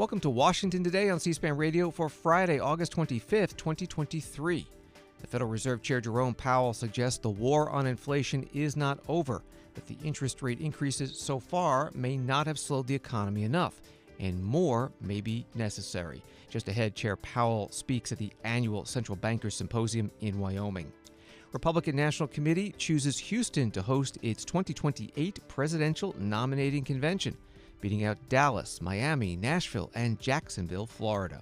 Welcome to Washington Today on C-SPAN Radio for Friday, August 25th, 2023. The Federal Reserve Chair Jerome Powell suggests the war on inflation is not over, that the interest rate increases so far may not have slowed the economy enough, and more may be necessary. Just ahead, Chair Powell speaks at the annual Central Bankers Symposium in Wyoming. Republican National Committee chooses Houston to host its 2028 presidential nominating convention, beating out Dallas, Miami, Nashville, and Jacksonville, Florida.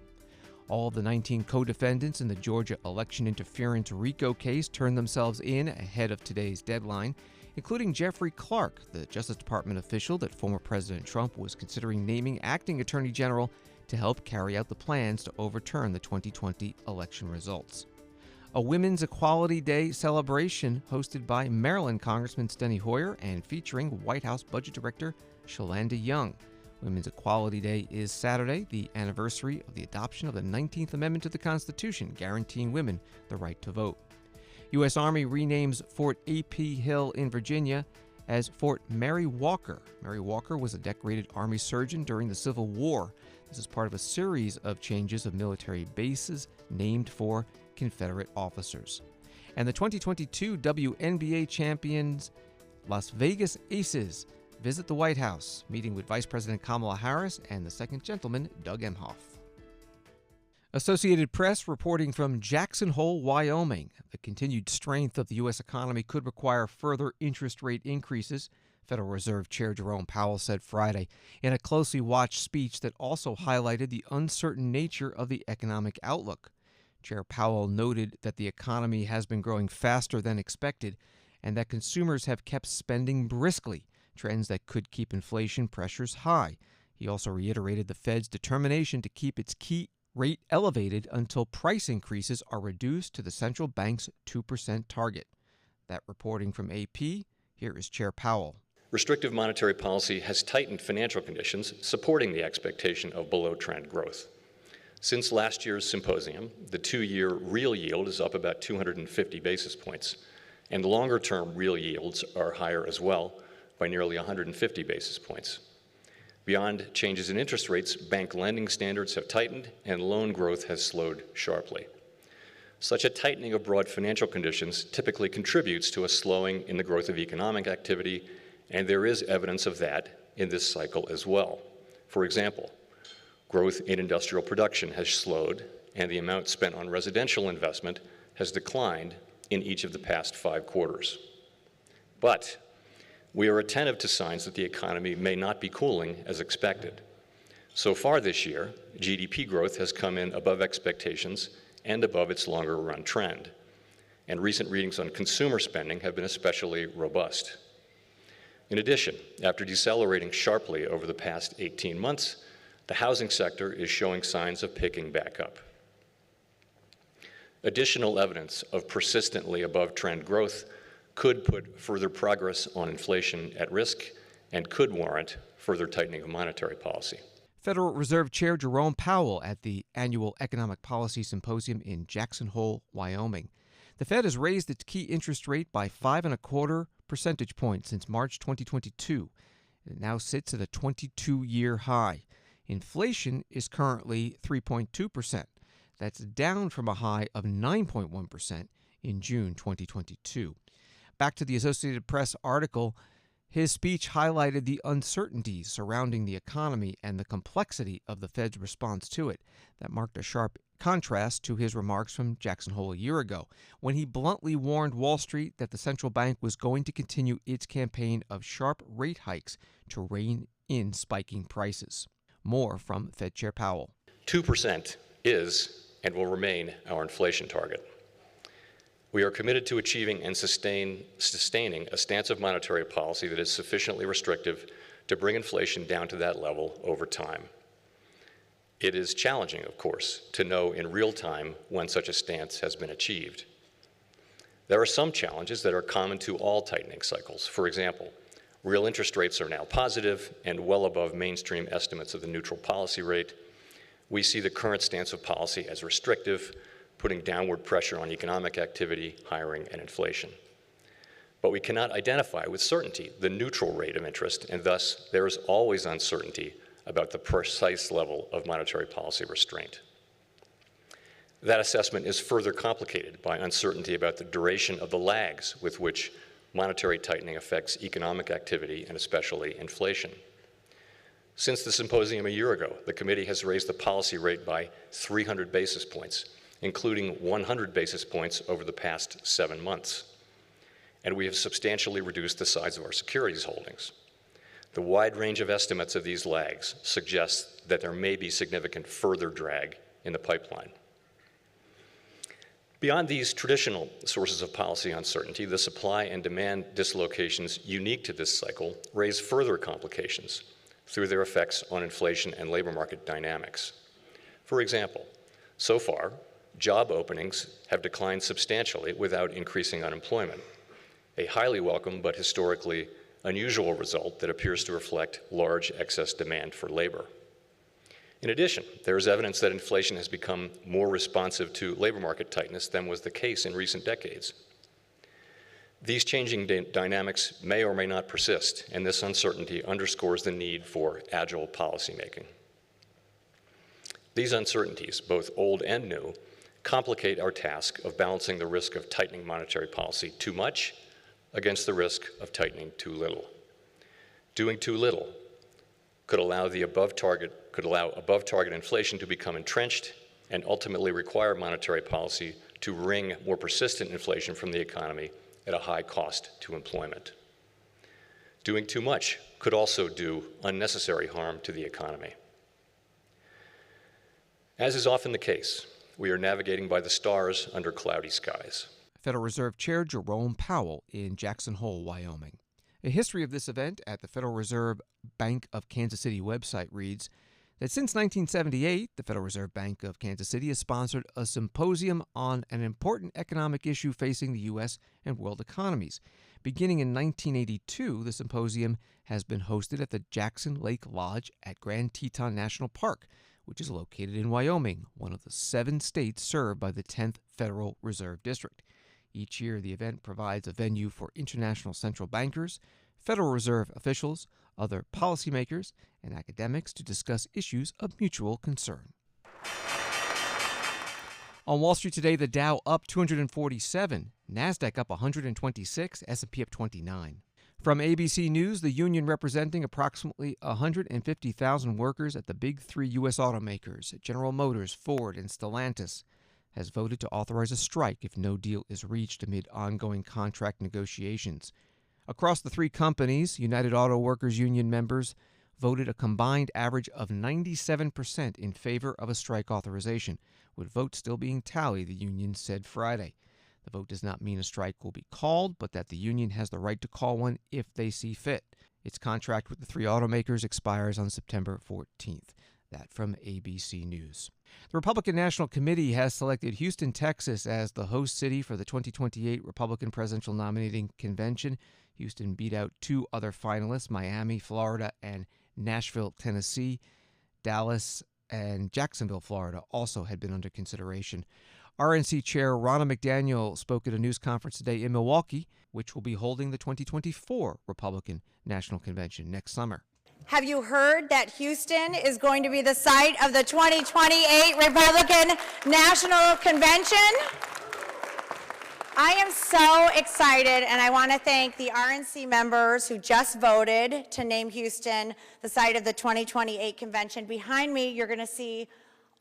All of the 19 co-defendants in the Georgia election interference RICO case turned themselves in ahead of today's deadline, including Jeffrey Clark, the Justice Department official that former President Trump was considering naming acting Attorney General to help carry out the plans to overturn the 2020 election results. A Women's Equality Day celebration hosted by Maryland Congressman Steny Hoyer and featuring White House Budget Director Shalanda Young. Women's Equality Day is Saturday, the anniversary of the adoption of the 19th Amendment to the Constitution, guaranteeing women the right to vote. U.S. Army renames Fort A.P. Hill in Virginia as Fort Mary Walker. Mary Walker was a decorated Army surgeon during the Civil War. This is part of a series of changes of military bases named for Confederate officers. And the 2022 WNBA Champions, Las Vegas Aces, visit the White House, meeting with Vice President Kamala Harris and the second gentleman, Doug Emhoff. Associated Press reporting from Jackson Hole, Wyoming. The continued strength of the U.S. economy could require further interest rate increases, Federal Reserve Chair Jerome Powell said Friday in a closely watched speech that also highlighted the uncertain nature of the economic outlook. Chair Powell noted that the economy has been growing faster than expected and that consumers have kept spending briskly, trends that could keep inflation pressures high. He also reiterated the Fed's determination to keep its key rate elevated until price increases are reduced to the central bank's 2% target. That reporting from AP, here is Chair Powell. Restrictive monetary policy has tightened financial conditions, supporting the expectation of below-trend growth. Since last year's symposium, the two-year real yield is up about 250 basis points, and longer-term real yields are higher as well, by nearly 150 basis points. Beyond changes in interest rates, bank lending standards have tightened and loan growth has slowed sharply. Such a tightening of broad financial conditions typically contributes to a slowing in the growth of economic activity, and there is evidence of that in this cycle as well. For example, growth in industrial production has slowed, and the amount spent on residential investment has declined in each of the past 5 quarters. But we are attentive to signs that the economy may not be cooling as expected. So far this year, GDP growth has come in above expectations and above its longer-run trend. And recent readings on consumer spending have been especially robust. In addition, after decelerating sharply over the past 18 months, the housing sector is showing signs of picking back up. Additional evidence of persistently above-trend growth could put further progress on inflation at risk and could warrant further tightening of monetary policy. Federal Reserve Chair Jerome Powell at the annual Economic Policy Symposium in Jackson Hole, Wyoming. The Fed has raised its key interest rate by 5.25 percentage points since March 2022. It now sits at a 22-year high. Inflation is currently 3.2%. That's down from a high of 9.1% in June 2022. Back to the Associated Press article, his speech highlighted the uncertainties surrounding the economy and the complexity of the Fed's response to it. That marked a sharp contrast to his remarks from Jackson Hole a year ago, when he bluntly warned Wall Street that the central bank was going to continue its campaign of sharp rate hikes to rein in spiking prices. More from Fed Chair Powell. 2% is and will remain our inflation target. We are committed to achieving and sustaining a stance of monetary policy that is sufficiently restrictive to bring inflation down to that level over time. It is challenging, of course, to know in real time when such a stance has been achieved. There are some challenges that are common to all tightening cycles. For example, real interest rates are now positive and well above mainstream estimates of the neutral policy rate. We see the current stance of policy as restrictive, putting downward pressure on economic activity, hiring, and inflation. But we cannot identify with certainty the neutral rate of interest, and thus there is always uncertainty about the precise level of monetary policy restraint. That assessment is further complicated by uncertainty about the duration of the lags with which monetary tightening affects economic activity and especially inflation. Since the symposium a year ago, the committee has raised the policy rate by 300 basis points, including 100 basis points over the past 7 months. And we have substantially reduced the size of our securities holdings. The wide range of estimates of these lags suggests that there may be significant further drag in the pipeline. Beyond these traditional sources of policy uncertainty, the supply and demand dislocations unique to this cycle raise further complications through their effects on inflation and labor market dynamics. For example, so far, job openings have declined substantially without increasing unemployment, a highly welcome but historically unusual result that appears to reflect large excess demand for labor. In addition, there is evidence that inflation has become more responsive to labor market tightness than was the case in recent decades. These changing dynamics may or may not persist, and this uncertainty underscores the need for agile policymaking. These uncertainties, both old and new, complicate our task of balancing the risk of tightening monetary policy too much against the risk of tightening too little. Doing too little could allow above target inflation to become entrenched and ultimately require monetary policy to wring more persistent inflation from the economy at a high cost to employment. Doing too much could also do unnecessary harm to the economy. As is often the case, we are navigating by the stars under cloudy skies. Federal Reserve Chair Jerome Powell in Jackson Hole, Wyoming. A history of this event at the Federal Reserve Bank of Kansas City website reads that since 1978, the Federal Reserve Bank of Kansas City has sponsored a symposium on an important economic issue facing the U.S. and world economies. Beginning in 1982, the symposium has been hosted at the Jackson Lake Lodge at Grand Teton National Park, which is located in Wyoming, one of the 7 states served by the 10th Federal Reserve District. Each year, the event provides a venue for international central bankers, Federal Reserve officials, other policymakers, and academics to discuss issues of mutual concern. On Wall Street today, the Dow up 247, NASDAQ up 126, S&P up 29. From ABC News, the union representing approximately 150,000 workers at the big 3 U.S. automakers, General Motors, Ford, and Stellantis, has voted to authorize a strike if no deal is reached amid ongoing contract negotiations. Across the 3 companies, United Auto Workers Union members voted a combined average of 97% in favor of a strike authorization, with votes still being tallied, the union said Friday. The vote does not mean a strike will be called, but that the union has the right to call one if they see fit. Its contract with the 3 automakers expires on September 14th. That from ABC News. The Republican National Committee has selected Houston, Texas as the host city for the 2028 Republican Presidential Nominating Convention. Houston beat out 2 other finalists, Miami, Florida, and Nashville, Tennessee. Dallas and Jacksonville, Florida, also had been under consideration. RNC Chair Ronna McDaniel spoke at a news conference today in Milwaukee, which will be holding the 2024 Republican National Convention next summer. Have you heard that Houston is going to be the site of the 2028 Republican National Convention? I am so excited, and I want to thank the RNC members who just voted to name Houston the site of the 2028 convention. Behind me, you're going to see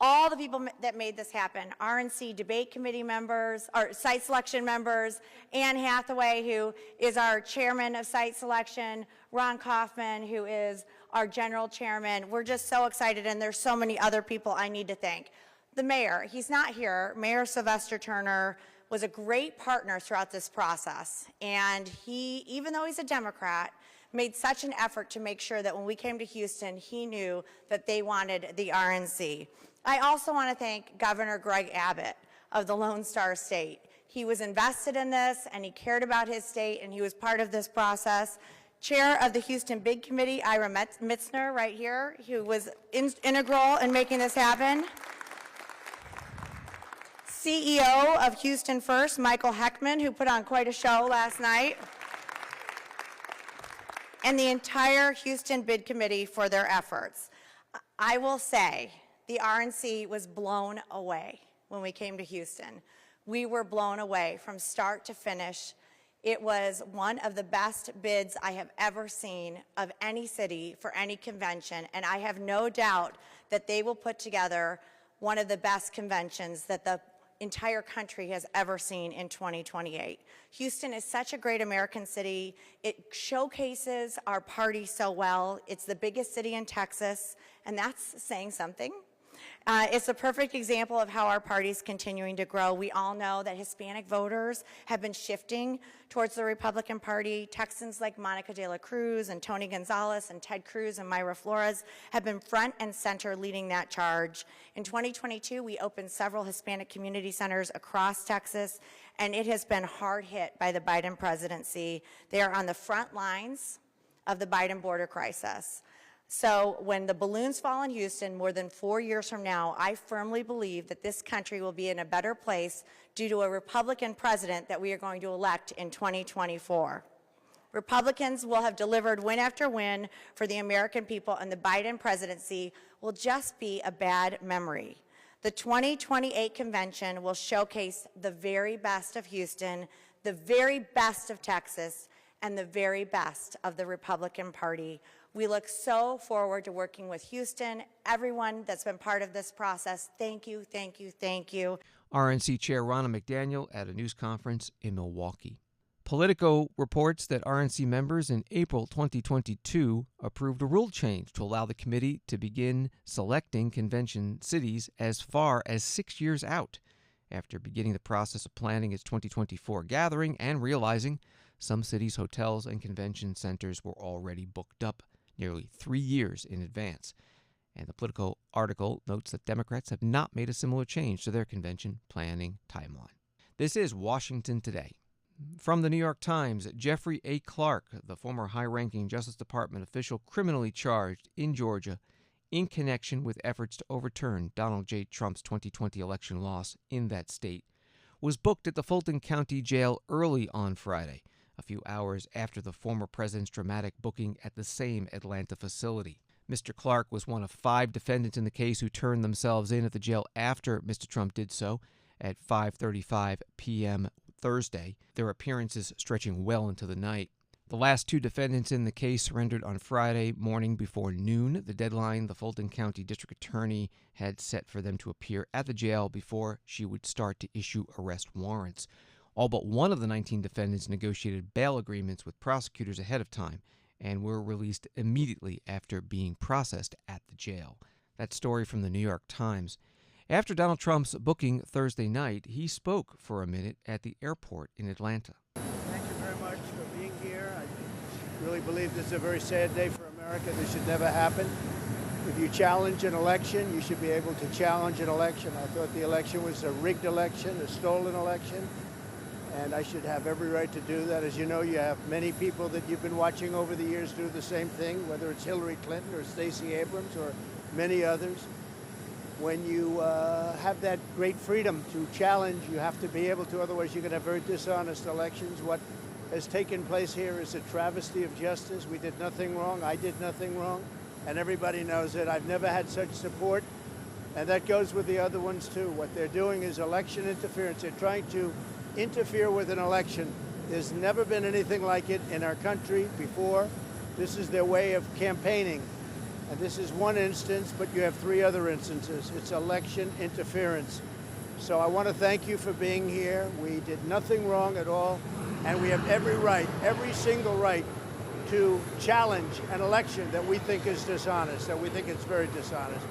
all the people that made this happen. RNC debate committee members, or site selection members, Ann Hathaway, who is our chairman of site selection, Ron Kaufman, who is our general chairman. We're just so excited, and there's so many other people I need to thank. The mayor, he's not here. Mayor Sylvester Turner was a great partner throughout this process, and he, even though he's a Democrat, made such an effort to make sure that when we came to Houston, he knew that they wanted the RNC. I also want to thank Governor Greg Abbott of the Lone Star State. He was invested in this, and he cared about his state, and he was part of this process. Chair of the Houston Bid Committee, Ira Mitzner, right here, who was integral in making this happen. CEO of Houston First, Michael Heckman, who put on quite a show last night. And the entire Houston Bid Committee for their efforts. I will say the RNC was blown away when we came to Houston. We were blown away from start to finish. It was one of the best bids I have ever seen of any city for any convention, and I have no doubt that they will put together one of the best conventions that the entire country has ever seen in 2028. Houston is such a great American city. It showcases our party so well. It's the biggest city in Texas, and that's saying something. It's a perfect example of how our party is continuing to grow. We all know that Hispanic voters have been shifting towards the Republican Party. Texans like Monica de la Cruz and Tony Gonzalez and Ted Cruz and Mayra Flores have been front and center leading that charge. In 2022, we opened several Hispanic community centers across Texas, and it has been hard hit by the Biden presidency. They are on the front lines of the Biden border crisis. So when the balloons fall in Houston more than 4 years from now, I firmly believe that this country will be in a better place due to a Republican president that we are going to elect in 2024. Republicans will have delivered win after win for the American people, and the Biden presidency will just be a bad memory. The 2028 convention will showcase the very best of Houston, the very best of Texas, and the very best of the Republican Party. We look so forward to working with Houston. Everyone that's been part of this process, thank you, thank you, thank you. RNC Chair Ronna McDaniel at a news conference in Milwaukee. Politico reports that RNC members in April 2022 approved a rule change to allow the committee to begin selecting convention cities as far as 6 years out, after beginning the process of planning its 2024 gathering and realizing some cities' hotels and convention centers were already booked up nearly 3 years in advance. And the Politico article notes that Democrats have not made a similar change to their convention planning timeline. This is Washington Today. From the New York Times, Jeffrey A. Clark, the former high-ranking Justice Department official criminally charged in Georgia in connection with efforts to overturn Donald J. Trump's 2020 election loss in that state, was booked at the Fulton County Jail early on Friday, a few hours after the former president's dramatic booking at the same Atlanta facility. Mr. Clark was one of 5 defendants in the case who turned themselves in at the jail after Mr. Trump did so at 5:35 p.m. Thursday, their appearances stretching well into the night. The last 2 defendants in the case surrendered on Friday morning before noon, the deadline the Fulton County District Attorney had set for them to appear at the jail before she would start to issue arrest warrants. All but one of the 19 defendants negotiated bail agreements with prosecutors ahead of time and were released immediately after being processed at the jail. That story from the New York Times. After Donald Trump's booking Thursday night, he spoke for a minute at the airport in Atlanta. Thank you very much for being here. I really believe this is a very sad day for America. This should never happen. If you challenge an election, you should be able to challenge an election. I thought the election was a rigged election, a stolen election, and I should have every right to do that. As you know, you have many people that you've been watching over the years do the same thing, whether it's Hillary Clinton or Stacey Abrams or many others. When you have that great freedom to challenge, you have to be able to, otherwise you're going to have very dishonest elections. What has taken place here is a travesty of justice. We did nothing wrong. I did nothing wrong. And everybody knows it. I've never had such support. And that goes with the other ones, too. What they're doing is election interference. They're trying to interfere with an election. There's never been anything like it in our country before. This is their way of campaigning. And this is one instance, but you have 3 other instances. It's election interference. So I want to thank you for being here. We did nothing wrong at all. And we have every right, every single right, to challenge an election that we think is dishonest, that we think is very dishonest.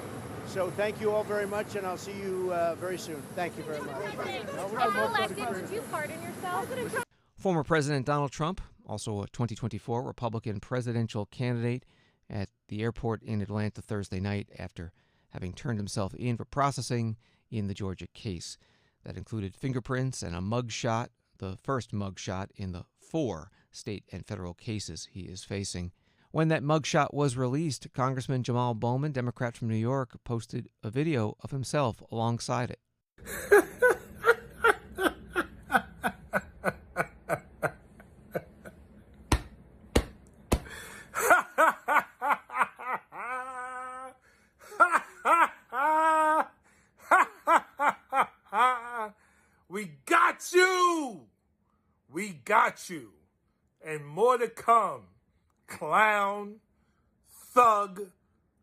So thank you all very much, and I'll see you very soon. Thank you very much. Did you pardon yourself? Former President Donald Trump, also a 2024 Republican presidential candidate, at the airport in Atlanta Thursday night after having turned himself in for processing in the Georgia case. That included fingerprints and a mugshot, the first mugshot in the 4 state and federal cases he is facing. When that mugshot was released, Congressman Jamal Bowman, Democrat from New York, posted a video of himself alongside it. got you, and more to come. Clown, thug,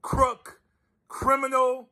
crook, criminal.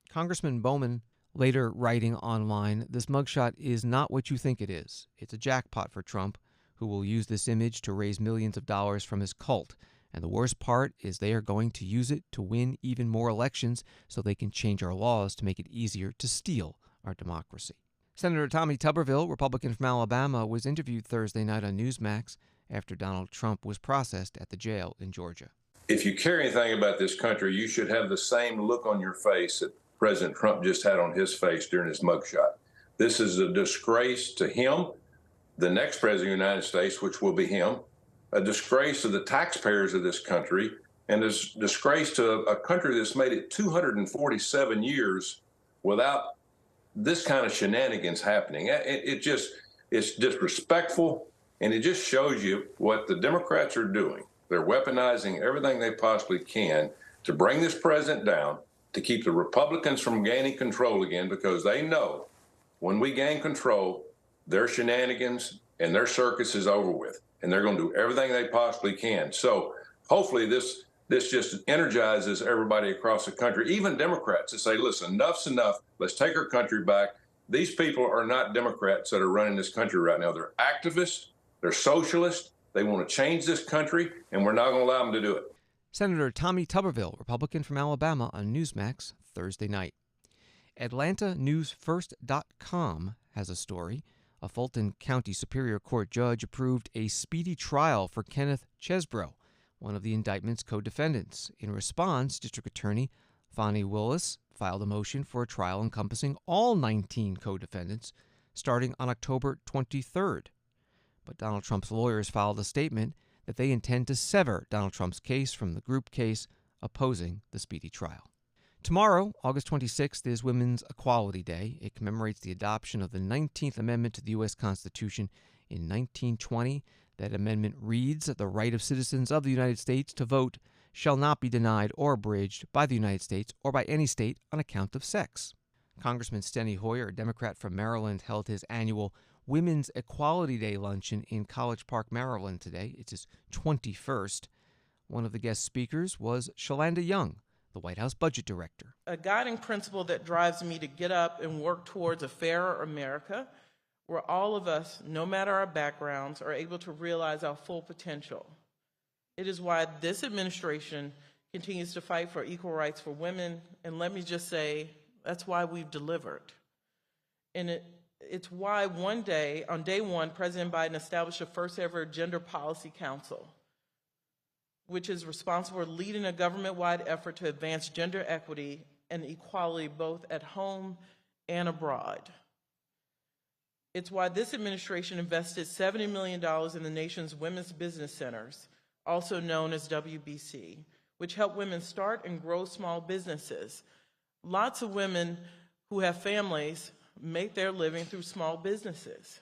Congressman Bowman later writing online, "This mugshot is not what you think it is. It's a jackpot for Trump, who will use this image to raise millions of dollars from his cult. And the worst part is they are going to use it to win even more elections so they can change our laws to make it easier to steal our democracy." Senator Tommy Tuberville, Republican from Alabama, was interviewed Thursday night on Newsmax after Donald Trump was processed at the jail in Georgia. If you care anything about this country, you should have the same look on your face that President Trump just had on his face during his mugshot. This is a disgrace to him, the next president of the United States, which will be him, a disgrace to the taxpayers of this country, and a disgrace to a country that's made it 247 years without this kind of shenanigans happening. It's disrespectful, and it just shows you what the Democrats are doing. They're weaponizing everything they possibly can to bring this president down, to keep the Republicans from gaining control again, because they know when we gain control, their shenanigans and their circus is over with, and they're going to do everything they possibly can. So hopefully this just energizes everybody across the country, even Democrats, to say, listen, enough's enough. Let's take our country back. These people are not Democrats that are running this country right now. They're activists. They're socialists. They want to change this country, and we're not going to allow them to do it. Senator Tommy Tuberville, Republican from Alabama, on Newsmax Thursday night. AtlantaNewsFirst.com has a story. A Fulton County Superior Court judge approved a speedy trial for Kenneth Chesbrough, one of the indictment's co-defendants. In response, District Attorney Fani Willis filed a motion for a trial encompassing all 19 co-defendants starting on October 23rd. But Donald Trump's lawyers filed a statement that they intend to sever Donald Trump's case from the group case opposing the speedy trial. Tomorrow, August 26th, is Women's Equality Day. It commemorates the adoption of the 19th Amendment to the U.S. Constitution in 1920. That amendment reads, "The right of citizens of the United States to vote shall not be denied or abridged by the United States or by any state on account of sex." Congressman Steny Hoyer, a Democrat from Maryland, held his annual Women's Equality Day luncheon in College Park, Maryland today. It's his 21st. One of the guest speakers was Shalanda Young, the White House budget director. A guiding principle that drives me to get up and work towards a fairer America where all of us, no matter our backgrounds, are able to realize our full potential. It is why this administration continues to fight for equal rights for women, and let me just say, that's why we've delivered. And it's why on day one, President Biden established the first ever Gender Policy Council, which is responsible for leading a government-wide effort to advance gender equity and equality both at home and abroad. It's why this administration invested $70 million in the nation's women's business centers, also known as WBC, which help women start and grow small businesses. Lots of women who have families make their living through small businesses.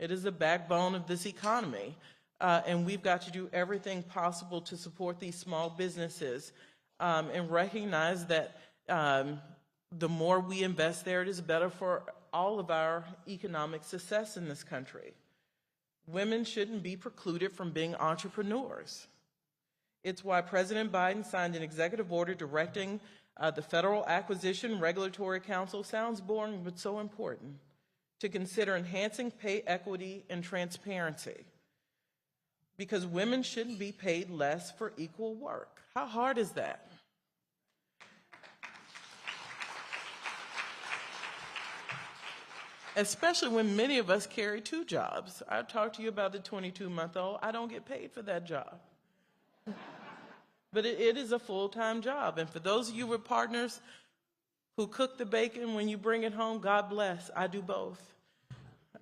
It is the backbone of this economy, and we've got to do everything possible to support these small businesses and recognize that the more we invest there, it is better for all of our economic success in this country. Women shouldn't be precluded from being entrepreneurs. It's why President Biden signed an executive order directing the Federal Acquisition Regulatory Council, sounds boring but so important, to consider enhancing pay equity and transparency. Because women shouldn't be paid less for equal work. How hard is that? Especially when many of us carry two jobs. I talked to you about the 22-month-old. I don't get paid for that job. But it is a full-time job. And for those of you with partners who cook the bacon when you bring it home, God bless. I do both.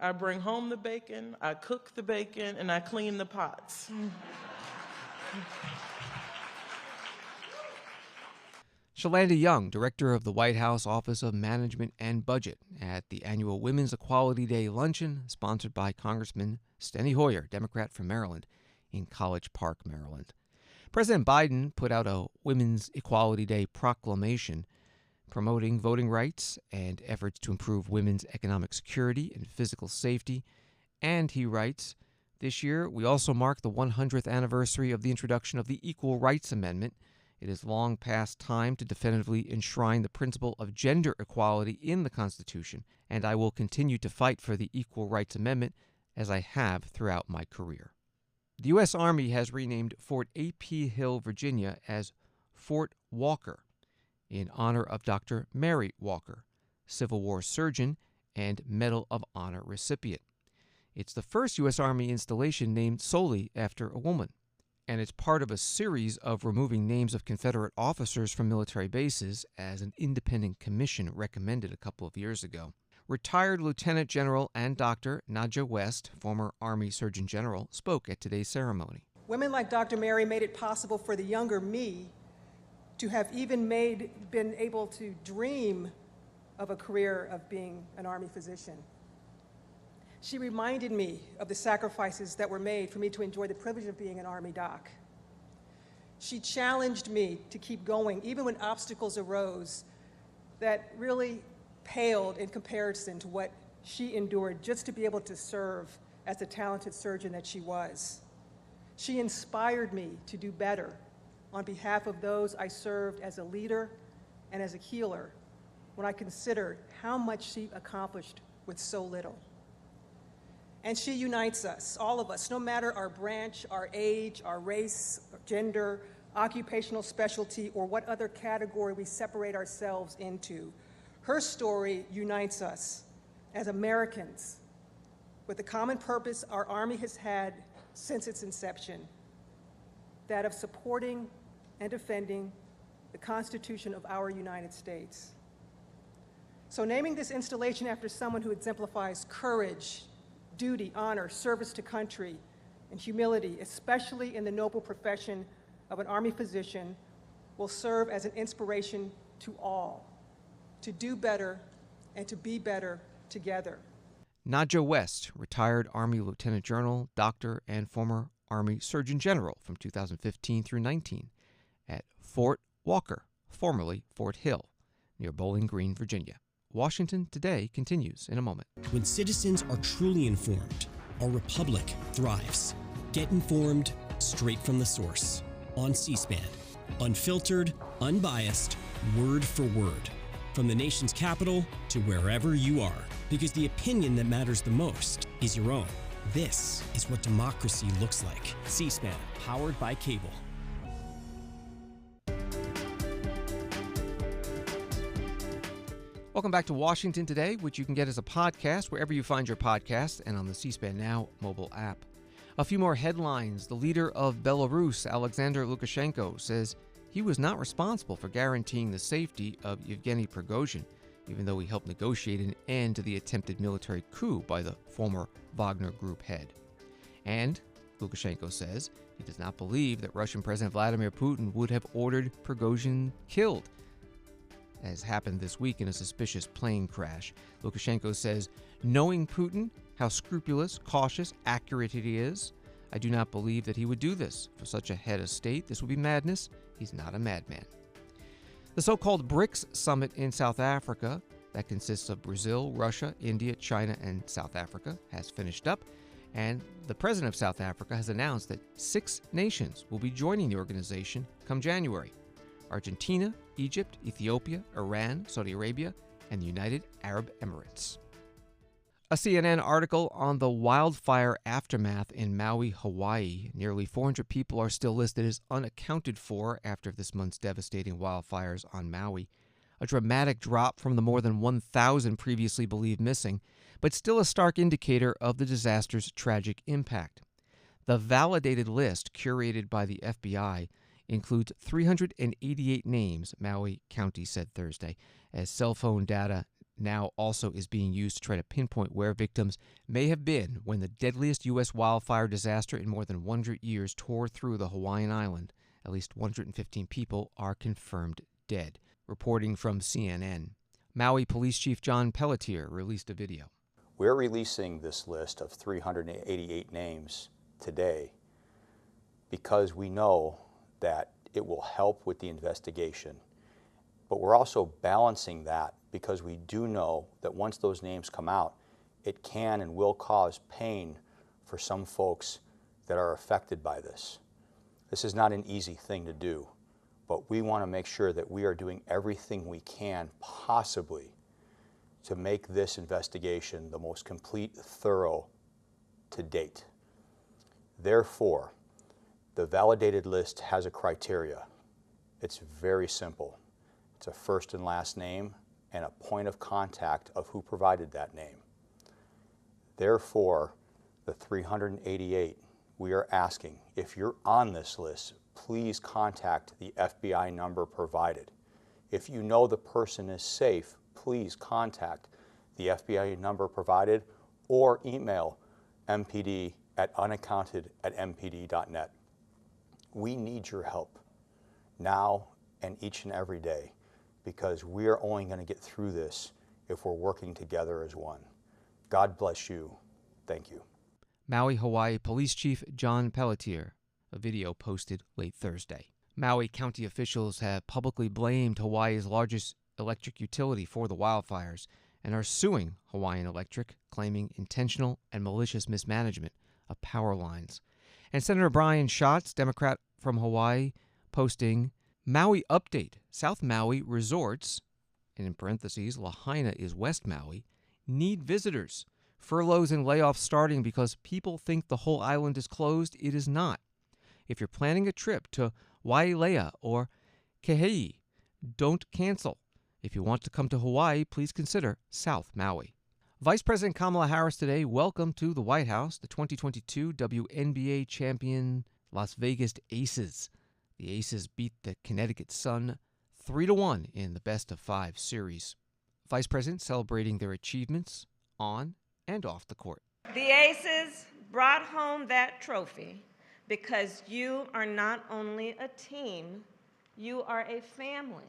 I bring home the bacon, I cook the bacon, and I clean the pots. Shalanda Young, director of the White House Office of Management and Budget, at the annual Women's Equality Day luncheon sponsored by Congressman Steny Hoyer, Democrat from Maryland, in College Park, Maryland. President Biden put out a Women's Equality Day proclamation promoting voting rights and efforts to improve women's economic security and physical safety. And he writes, this year we also mark the 100th anniversary of the introduction of the Equal Rights Amendment. It is long past time to definitively enshrine the principle of gender equality in the Constitution, and I will continue to fight for the Equal Rights Amendment as I have throughout my career. The U.S. Army has renamed Fort A.P. Hill, Virginia as Fort Walker in honor of Dr. Mary Walker, Civil War surgeon and Medal of Honor recipient. It's the first U.S. Army installation named solely after a woman, and it's part of a series of removing names of Confederate officers from military bases, as an independent commission recommended a couple of years ago. Retired Lieutenant General and Dr. Nadja West, former Army Surgeon General, spoke at today's ceremony. Women like Dr. Mary made it possible for the younger me to have even been able to dream of a career of being an Army physician. She reminded me of the sacrifices that were made for me to enjoy the privilege of being an Army doc. She challenged me to keep going, even when obstacles arose that really paled in comparison to what she endured just to be able to serve as the talented surgeon that she was. She inspired me to do better on behalf of those I served as a leader and as a healer when I considered how much she accomplished with so little. And she unites us, all of us, no matter our branch, our age, our race, gender, occupational specialty, or what other category we separate ourselves into. Her story unites us as Americans with the common purpose our Army has had since its inception, that of supporting and defending the Constitution of our United States. So naming this installation after someone who exemplifies courage, duty, honor, service to country, and humility, especially in the noble profession of an Army physician, will serve as an inspiration to all to do better and to be better together. Nadja West, retired Army Lieutenant General, doctor, and former Army Surgeon General from 2015 through 19 at Fort Walker, formerly Fort Hill, near Bowling Green, Virginia. Washington Today continues in a moment. When citizens are truly informed, our republic thrives. Get informed straight from the source on C-SPAN. Unfiltered, unbiased, word for word. From the nation's capital to wherever you are. Because the opinion that matters the most is your own. This is what democracy looks like. C-SPAN, powered by cable. Welcome back to Washington Today, which you can get as a podcast wherever you find your podcasts and on the C-SPAN Now mobile app. A few more headlines. The leader of Belarus, Alexander Lukashenko, says he was not responsible for guaranteeing the safety of Yevgeny Prigozhin, even though he helped negotiate an end to the attempted military coup by the former Wagner Group head. And Lukashenko says he does not believe that Russian President Vladimir Putin would have ordered Prigozhin killed, as happened this week in a suspicious plane crash. Lukashenko says, knowing Putin, how scrupulous, cautious, accurate he is, I do not believe that he would do this. For such a head of state, this would be madness. He's not a madman. The so-called BRICS summit in South Africa, that consists of Brazil, Russia, India, China, and South Africa, has finished up, and the president of South Africa has announced that 6 nations will be joining the organization come January: Argentina, Egypt, Ethiopia, Iran, Saudi Arabia, and the United Arab Emirates. A CNN article on the wildfire aftermath in Maui, Hawaii. Nearly 400 people are still listed as unaccounted for after this month's devastating wildfires on Maui. A dramatic drop from the more than 1,000 previously believed missing, but still a stark indicator of the disaster's tragic impact. The validated list, curated by the FBI, includes 388 names, Maui County said Thursday, as cell phone data now also is being used to try to pinpoint where victims may have been when the deadliest U.S. wildfire disaster in more than 100 years tore through the Hawaiian island. At least 115 people are confirmed dead. Reporting from CNN, Maui Police Chief John Pelletier released a video. We're releasing this list of 388 names today because we know that it will help with the investigation, But we're also balancing that because we do know that once those names come out, it can and will cause pain for some folks that are affected by this. This is not an easy thing to do, but we want to make sure that we are doing everything we can possibly to make this investigation the most complete, thorough to date. Therefore, the validated list has a criteria. It's very simple. It's a first and last name and a point of contact of who provided that name. Therefore, the 388, we are asking, if you're on this list, please contact the FBI number provided. If you know the person is safe, please contact the FBI number provided or email mpd@unaccounted@mpd.net. We need your help now and each and every day because we are only going to get through this if we're working together as one. God bless you. Thank you. Maui, Hawaii Police Chief John Pelletier, a video posted late Thursday. Maui County officials have publicly blamed Hawaii's largest electric utility for the wildfires and are suing Hawaiian Electric, claiming intentional and malicious mismanagement of power lines. And Senator Brian Schatz, Democrat from Hawaii, posting, Maui update. South Maui resorts, and in parentheses, Lahaina is West Maui, need visitors. Furloughs and layoffs starting because people think the whole island is closed. It is not. If you're planning a trip to Wailea or Kehe'i, don't cancel. If you want to come to Hawaii, please consider South Maui. Vice President Kamala Harris today welcomed to the White House the 2022 WNBA champion Las Vegas Aces. The Aces beat the Connecticut Sun 3-1 in the best-of-5 series. Vice President celebrating their achievements on and off the court. The Aces brought home that trophy because you are not only a team, you are a family.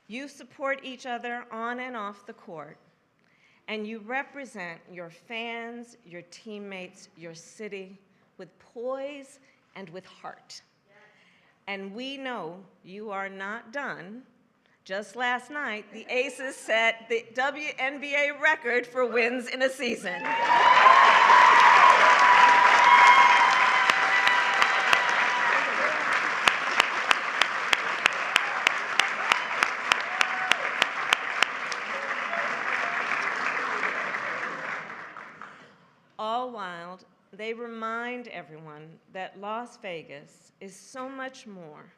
You support each other on and off the court, and you represent your fans, your teammates, your city with poise and with heart. And we know you are not done. Just last night, the Aces set the WNBA record for wins in a season. All while they remind everyone that Las Vegas is so much more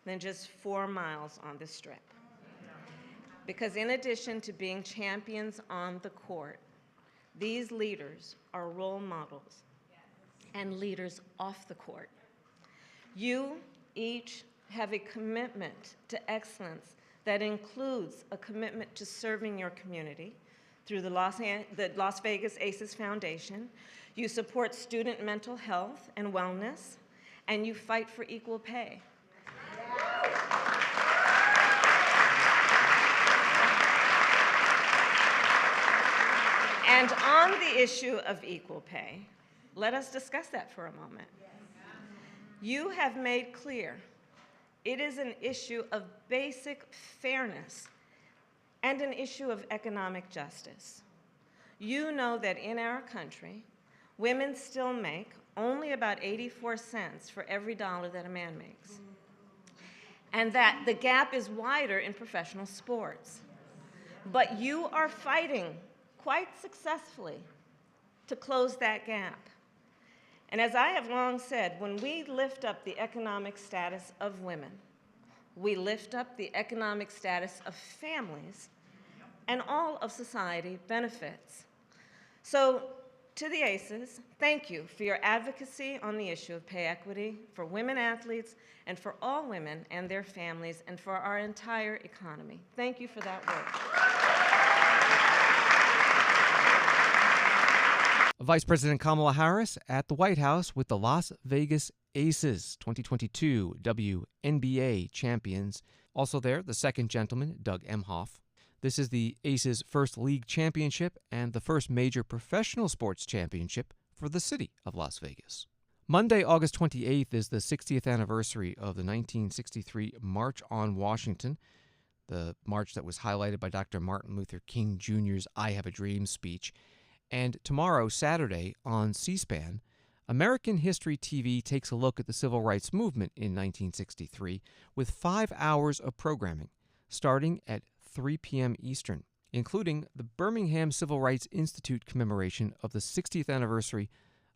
than just 4 miles on the strip. Because in addition to being champions on the court, these leaders are role models and leaders off the court. You each have a commitment to excellence that includes a commitment to serving your community through the Las Vegas Aces Foundation. You support student mental health and wellness, and you fight for equal pay. And on the issue of equal pay, let us discuss that for a moment. You have made clear it is an issue of basic fairness and an issue of economic justice. You know that in our country, women still make only about 84 cents for every dollar that a man makes, and that the gap is wider in professional sports. But you are fighting quite successfully to close that gap. And as I have long said, when we lift up the economic status of women, we lift up the economic status of families, and all of society benefits. So, to the Aces, thank you for your advocacy on the issue of pay equity for women athletes and for all women and their families and for our entire economy. Thank you for that work. Vice President Kamala Harris at the White House with the Las Vegas Aces, 2022 WNBA champions. Also there, the second gentleman, Doug Emhoff. This is the Aces' first league championship and the first major professional sports championship for the city of Las Vegas. Monday, August 28th is the 60th anniversary of the 1963 March on Washington. the march that was highlighted by Dr. Martin Luther King Jr.'s I Have a Dream speech. And tomorrow, Saturday, on C-SPAN, American History TV takes a look at the civil rights movement in 1963 with 5 hours of programming, starting at 3 p.m. Eastern, including the Birmingham Civil Rights Institute commemoration of the 60th anniversary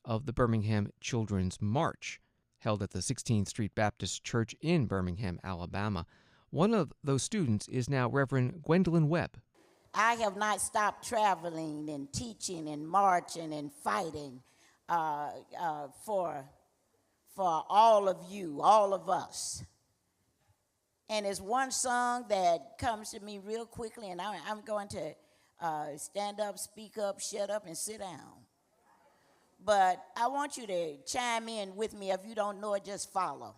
of the Birmingham Children's March, held at the 16th Street Baptist Church in Birmingham, Alabama. One of those students is now Reverend Gwendolyn Webb. I have not stopped traveling and teaching and marching and fighting for all of you, all of us. And there's one song that comes to me real quickly, and I'm going to stand up, speak up, shut up, and sit down. But I want you to chime in with me. If you don't know it, just follow.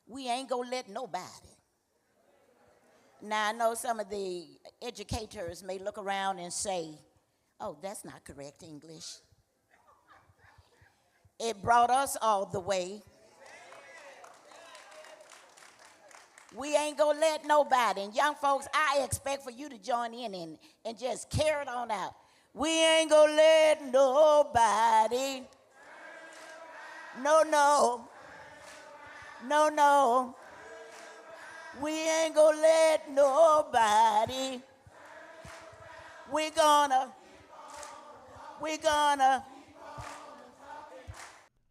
We ain't gonna let nobody. Now, I know some of the educators may look around and say, oh, that's not correct English. It brought us all the way. We ain't gonna let nobody. And young folks, I expect for you to join in and just carry it on out. We ain't gonna let nobody. No, no. No, no. We ain't gonna let nobody. We're gonna.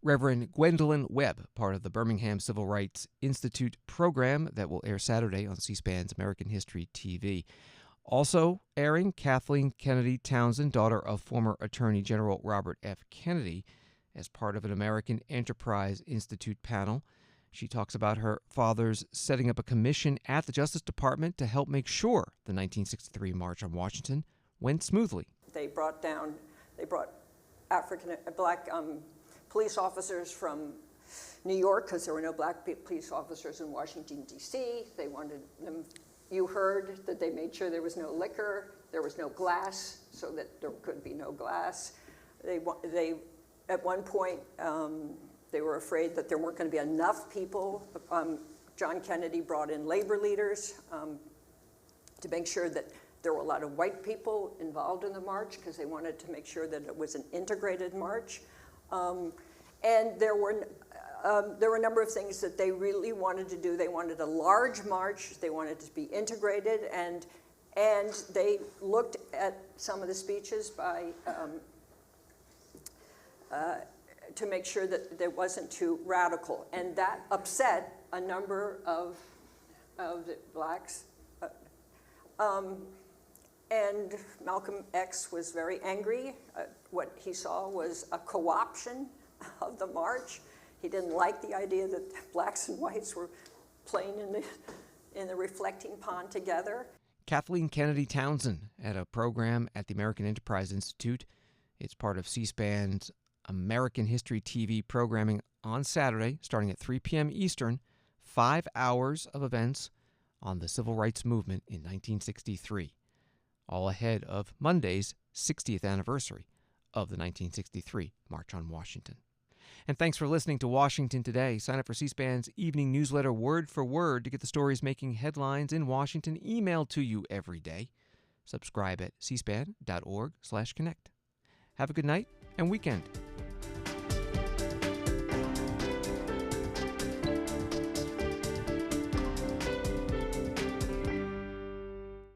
Reverend Gwendolyn Webb, part of the Birmingham Civil Rights Institute program that will air Saturday on C-SPAN's American History TV. Also airing, Kathleen Kennedy Townsend, daughter of former Attorney General Robert F. Kennedy, as part of an American Enterprise Institute panel. She talks about her father's setting up a commission at the Justice Department to help make sure the 1963 March on Washington went smoothly. They brought black police officers from New York because there were no black police officers in Washington, D.C. They wanted them. You heard that they made sure there was no liquor, there was no glass, so that there could be no glass. They at one point, they were afraid that there weren't going to be enough people. John Kennedy brought in labor leaders to make sure that there were a lot of white people involved in the march because they wanted to make sure that it was an integrated march. And there were a number of things that they really wanted to do. They wanted a large march. They wanted to be integrated, and they looked at some of the speeches to make sure that it wasn't too radical, and that upset a number of the blacks. And Malcolm X was very angry. What he saw was a co-option of the march. He didn't like the idea that blacks and whites were playing in the reflecting pond together. Kathleen Kennedy Townsend at a program at the American Enterprise Institute. It's part of C-SPAN's American History TV programming on Saturday, starting at 3 p.m. Eastern, 5 hours of events on the civil rights movement in 1963, all ahead of Monday's 60th anniversary of the 1963 March on Washington. And thanks for listening to Washington Today. Sign up for C-SPAN's evening newsletter word for word to get the stories making headlines in Washington emailed to you every day. Subscribe at cspan.org/connect. Have a good night and weekend.